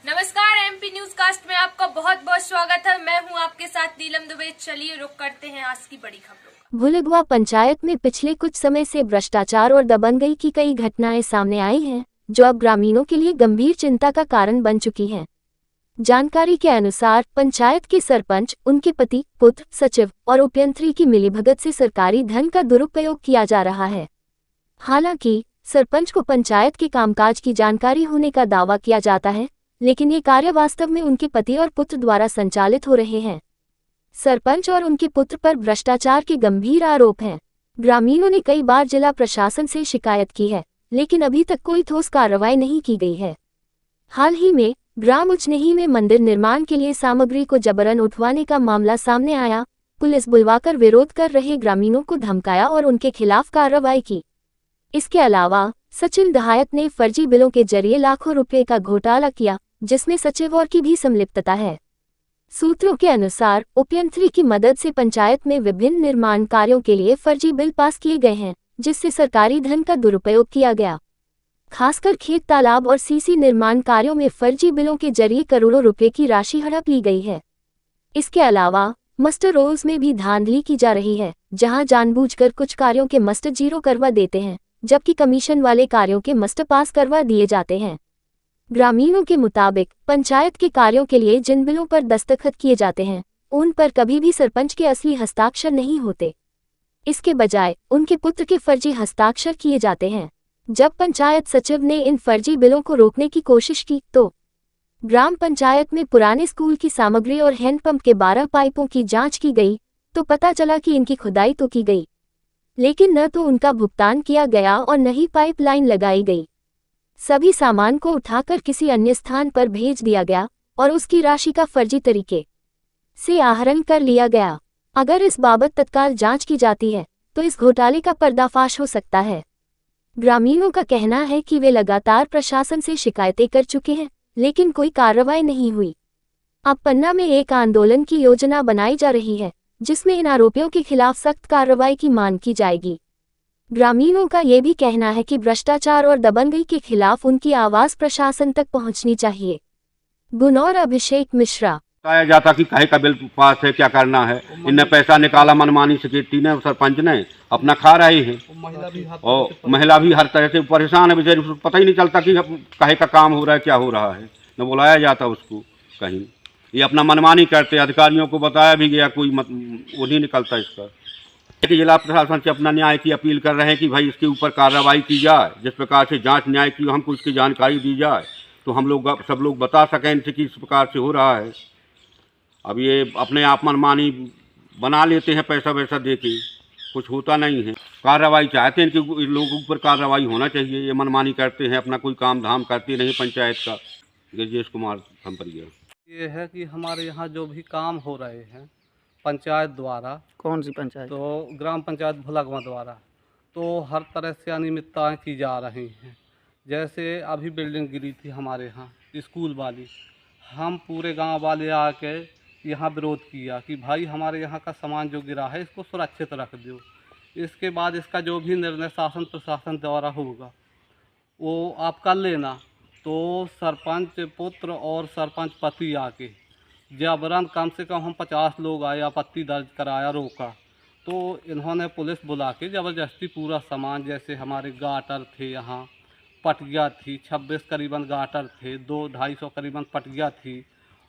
नमस्कार, MP news cast में आपका बहुत बहुत स्वागत है। मैं हूं आपके साथ नीलम दुबे। चलिए रुक करते हैं आज की बड़ी खबरों का। भुलगवा पंचायत में पिछले कुछ समय से भ्रष्टाचार और दबंगई की कई घटनाएं सामने आई हैं, जो अब ग्रामीणों के लिए गंभीर चिंता का कारण बन चुकी हैं। जानकारी के अनुसार पंचायत के सरपंच, उनके पति, पुत्र, सचिव और उपयंत्री की मिलीभगत से सरकारी धन का दुरुपयोग किया जा रहा है। हालांकि सरपंच को पंचायत के कामकाज की जानकारी होने का दावा किया जाता है, लेकिन ये कार्य वास्तव में उनके पति और पुत्र द्वारा संचालित हो रहे हैं। सरपंच और उनके पुत्र पर भ्रष्टाचार के गंभीर आरोप हैं। ग्रामीणों ने कई बार जिला प्रशासन से शिकायत की है, लेकिन अभी तक कोई ठोस कार्रवाई नहीं की गई है। हाल ही में ग्राम उचनेही में मंदिर निर्माण के लिए सामग्री को जबरन उठवाने का मामला सामने आया। पुलिस बुलवाकर विरोध कर रहे ग्रामीणों को धमकाया और उनके खिलाफ कार्रवाई की। इसके अलावा सचिन दहायत ने फर्जी बिलों के जरिए लाखों रुपए का घोटाला किया, जिसमें सचिव और की भी संलिप्तता है। सूत्रों के अनुसार उपयंत्री की मदद से पंचायत में विभिन्न निर्माण कार्यों के लिए फर्जी बिल पास किए गए हैं, जिससे सरकारी धन का दुरुपयोग किया गया। खासकर खेत तालाब और सीसी निर्माण कार्यों में फर्जी बिलों के जरिए करोड़ों रुपए की राशि हड़प ली गई है। इसके अलावा मस्टर रोल्स में भी धांधली की जा रही है, जहां जानबूझकर कुछ कार्यों के मस्टर जीरो करवा देते हैं, जबकि कमीशन वाले कार्यों के मस्टर पास करवा दिए जाते हैं। ग्रामीणों के मुताबिक पंचायत के कार्यों के लिए जिन बिलों पर दस्तखत किए जाते हैं, उन पर कभी भी सरपंच के असली हस्ताक्षर नहीं होते। इसके बजाय उनके पुत्र के फर्जी हस्ताक्षर किए जाते हैं। जब पंचायत सचिव ने इन फर्जी बिलों को रोकने की कोशिश की तो ग्राम पंचायत में पुराने स्कूल की सामग्री और हैंडपंप के 12 पाइपों की जांच की गई तो पता चला कि इनकी खुदाई तो की गई, लेकिन न तो उनका भुगतान किया गया और न ही पाइपलाइन लगाई गई। सभी सामान को उठाकर किसी अन्य स्थान पर भेज दिया गया और उसकी राशि का फर्जी तरीके से आहरण कर लिया गया। अगर इस बाबत तत्काल जांच की जाती है तो इस घोटाले का पर्दाफाश हो सकता है। ग्रामीणों का कहना है कि वे लगातार प्रशासन से शिकायतें कर चुके हैं, लेकिन कोई कार्रवाई नहीं हुई। अब पन्ना में एक आंदोलन की योजना बनाई जा रही है, जिसमें इन आरोपियों के खिलाफ सख्त कार्रवाई की मांग की जाएगी। ग्रामीणों का ये भी कहना है कि भ्रष्टाचार और दबंगई के खिलाफ उनकी आवाज प्रशासन तक पहुंचनी चाहिए। गुनौर अभिषेक मिश्रा। बताया जाता कि काहे का बिल पास है, क्या करना है। इनने पैसा निकाला मनमानी सेक्रेटरी ने, सरपंच ने अपना खा रहे हैं और महिला भी हर तरह से परेशान है बेचारी। उसको पता ही नहीं चलता कि काहे का काम हो रहा है, क्या हो रहा है। न बुलाया जाता उसको कहीं, ये अपना मनमानी करते। अधिकारियों को बताया भी गया, कोई वो नहीं निकलता इसका। कि जिला प्रशासन से अपना न्याय की अपील कर रहे हैं कि भाई इसके ऊपर कार्रवाई की जाए, जिस प्रकार से जांच न्याय की हमको इसकी जानकारी दी जाए तो हम लोग सब लोग बता सकें इनसे कि इस प्रकार से हो रहा है। अब ये अपने आप मनमानी बना लेते हैं, पैसा वैसा दे के, कुछ होता नहीं है। कार्रवाई चाहते हैं कि लोगों ऊपर कार्रवाई होना चाहिए। ये मनमानी करते हैं, अपना कोई काम धाम करते नहीं पंचायत का। गिरजेश कुमार थमपरिया। ये है कि हमारे यहाँ जो भी काम हो रहे हैं पंचायत द्वारा। कौन सी पंचायत? तो ग्राम पंचायत भुलगवा द्वारा तो हर तरह से अनियमितताएँ की जा रही हैं। जैसे अभी बिल्डिंग गिरी थी हमारे यहाँ स्कूल वाली, हम पूरे गांव वाले आके यहाँ विरोध किया कि भाई हमारे यहाँ का सामान जो गिरा है इसको सुरक्षित रख दो। इसके बाद इसका जो भी निर्णय शासन प्रशासन द्वारा होगा वो आप कर लेना। तो सरपंच पुत्र और सरपंच पति आके जबरन कम से कम हम 50 लोग आए, आपत्ति दर्ज कराया, रोका। तो इन्होंने पुलिस बुला के ज़बरदस्ती पूरा सामान, जैसे हमारे गाटर थे, यहाँ पटिया थी, 26 करीबन गाटर थे, 200-250 करीबन पटिया थी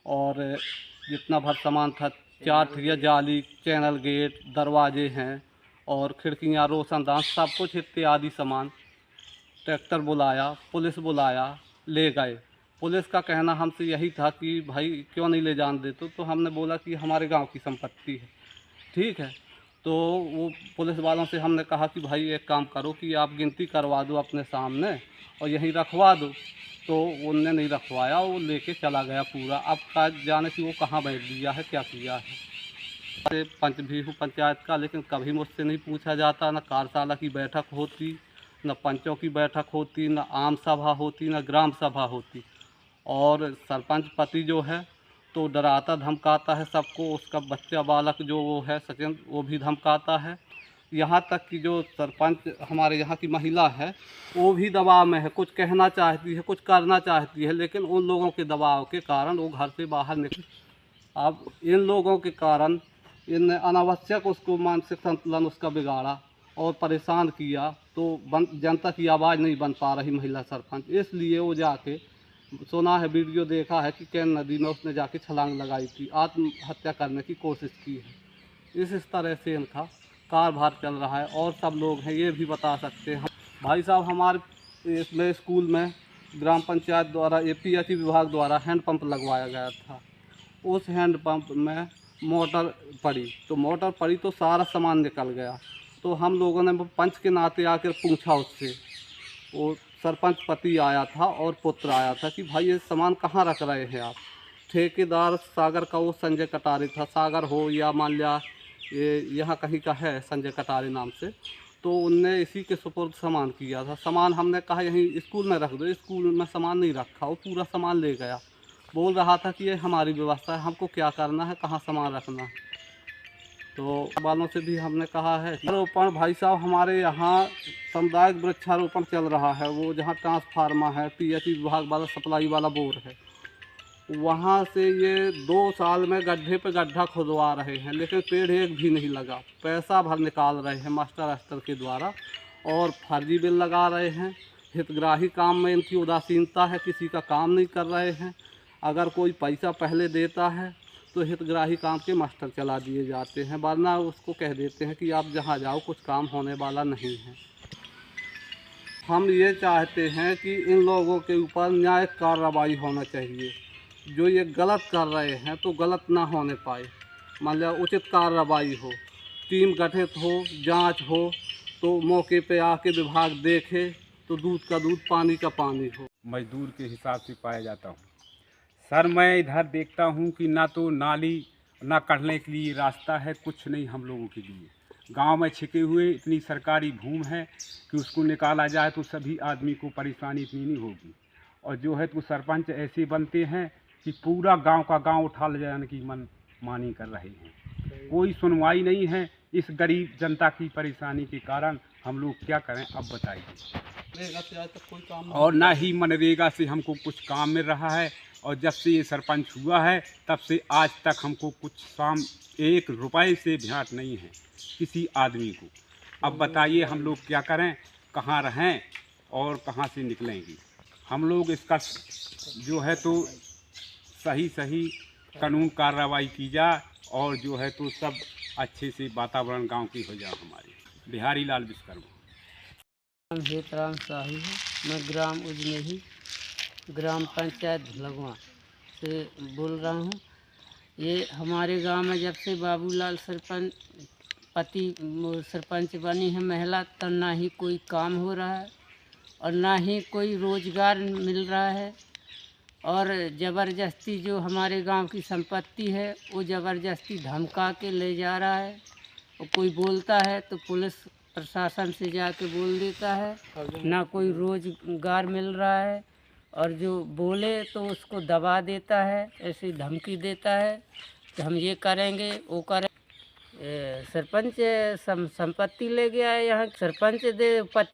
और जितना भर सामान था, 4 ठिया जाली, चैनल गेट, दरवाजे हैं और खिड़कियाँ, रोशनदान, सब कुछ इत्यादि सामान। ट्रैक्टर बुलाया, पुलिस बुलाया, ले गए। पुलिस का कहना हमसे यही था कि भाई क्यों नहीं ले जान देते। तो हमने बोला कि हमारे गांव की संपत्ति है, ठीक है। तो वो पुलिस वालों से हमने कहा कि भाई एक काम करो कि आप गिनती करवा दो अपने सामने और यहीं रखवा दो। तो उनने नहीं रखवाया, वो लेके चला गया पूरा। अब का जाने कि वो कहाँ बैठ दिया है, क्या किया है। पंच भी हूँ पंचायत का, लेकिन कभी मुझसे नहीं पूछा जाता। न कार्यशाला की बैठक होती, न पंचों की बैठक होती, न आम सभा होती, न ग्राम सभा होती। और सरपंच पति जो है तो डराता धमकाता है सबको। उसका बच्चा बालक जो वो है सचिन, वो भी धमकाता है। यहाँ तक कि जो सरपंच हमारे यहाँ की महिला है वो भी दबाव में है, कुछ कहना चाहती है, कुछ करना चाहती है, लेकिन उन लोगों के दबाव के कारण वो घर से बाहर निकल। अब इन लोगों के कारण इन अनावश्यक उसको मानसिक संतुलन उसका बिगाड़ा और परेशान किया, तो जनता की आवाज़ नहीं बन पा रही महिला सरपंच, इसलिए वो जाके सुना है, वीडियो देखा है कि कैन नदी में उसने जाके छलांग लगाई थी, आत्महत्या करने की कोशिश की है। इस तरह से इनका कारभार चल रहा है। और सब लोग हैं ये भी बता सकते हैं। भाई साहब, हमारे इसमें स्कूल में ग्राम पंचायत द्वारा APHE विभाग द्वारा हैंड पंप लगवाया गया था। उस हैंड पंप में मोटर पड़ी, तो मोटर पड़ी तो सारा सामान निकल गया। तो हम लोगों ने पंच के नाते आकर पूछा उससे, वो सरपंच पति आया था और पुत्र आया था कि भाई ये सामान कहाँ रख रहे हैं आप। ठेकेदार सागर का वो संजय कटारे था, सागर हो या मान लिया ये यहाँ कहीं का है संजय कटारे नाम से, तो उनने इसी के सुपुर्द सामान किया था। सामान हमने कहा यहीं स्कूल में रख दो, स्कूल में सामान नहीं रखा, वो पूरा सामान ले गया। बोल रहा था कि ये हमारी व्यवस्था है, हमको क्या करना है, कहाँ सामान रखना है। तो वालों से भी हमने कहा है वृक्षारोपण। भाई साहब, हमारे यहाँ सामुदायिक वृक्षारोपण चल रहा है, वो जहाँ ट्रांसफार्मर है, PHE विभाग वाला सप्लाई वाला बोर है, वहाँ से ये 2 साल में गड्ढे पे गड्ढा खुदवा रहे हैं, लेकिन पेड़ एक भी नहीं लगा। पैसा भर निकाल रहे हैं मास्टर स्तर के द्वारा और फर्जी बिल लगा रहे हैं। हितग्राही काम में इनकी उदासीनता है, किसी का काम नहीं कर रहे हैं। अगर कोई पैसा पहले देता है तो हितग्राही काम के मास्टर चला दिए जाते हैं, वरना उसको कह देते हैं कि आप जहाँ जाओ, कुछ काम होने वाला नहीं है। हम ये चाहते हैं कि इन लोगों के ऊपर न्यायिक कार्रवाई होना चाहिए। जो ये गलत कर रहे हैं तो गलत ना होने पाए, मतलब उचित कार्रवाई हो, टीम गठित हो, जांच हो, तो मौके पे आके विभाग देखे तो दूध का दूध, पानी का पानी हो। मजदूर के हिसाब से पाया जाता हूँ सर। मैं इधर देखता हूँ कि ना तो नाली, ना कटने के लिए रास्ता है, कुछ नहीं हम लोगों के लिए। गांव में छिके हुए इतनी सरकारी भूमि है कि उसको निकाला जाए तो सभी आदमी को परेशानी इतनी नहीं होगी। और जो है तो सरपंच ऐसे बनते हैं कि पूरा गांव का गांव उठा ले जाने की मनमानी कर रहे हैं। कोई सुनवाई नहीं है इस गरीब जनता की परेशानी के कारण। हम लोग क्या करें, अब बताइए। कोई काम और ना ही मनरेगा से हमको कुछ काम मिल रहा है, और जब से ये सरपंच हुआ है तब से आज तक हमको कुछ काम 1 रुपए से भेंट नहीं है किसी आदमी को। अब बताइए हम लोग क्या करें, कहाँ रहें और कहाँ से निकलेंगे। हम लोग इसका जो है तो सही कानून कार्रवाई की जाए, और जो है तो सब अच्छे से वातावरण गांव की हो जाए हमारी। बिहारी लाल विश्वकर्मा। नाम हेतराम शाही है। मैं ग्राम उजनेही, ग्राम पंचायत लगवा से बोल रहा हूँ। ये हमारे गांव में जब से बाबूलाल सरपंच बनी है महिला, तो ना ही कोई काम हो रहा है और ना ही कोई रोज़गार मिल रहा है। और ज़बरदस्ती जो हमारे गांव की संपत्ति है वो ज़बरदस्ती धमका के ले जा रहा है। और कोई बोलता है तो पुलिस प्रशासन से जाके बोल देता है, ना कोई रोज़गार मिल रहा है। और जो बोले तो उसको दबा देता है, ऐसी धमकी देता है कि हम ये करेंगे वो करें। सरपंच संपत्ति ले गया है, यहाँ सरपंच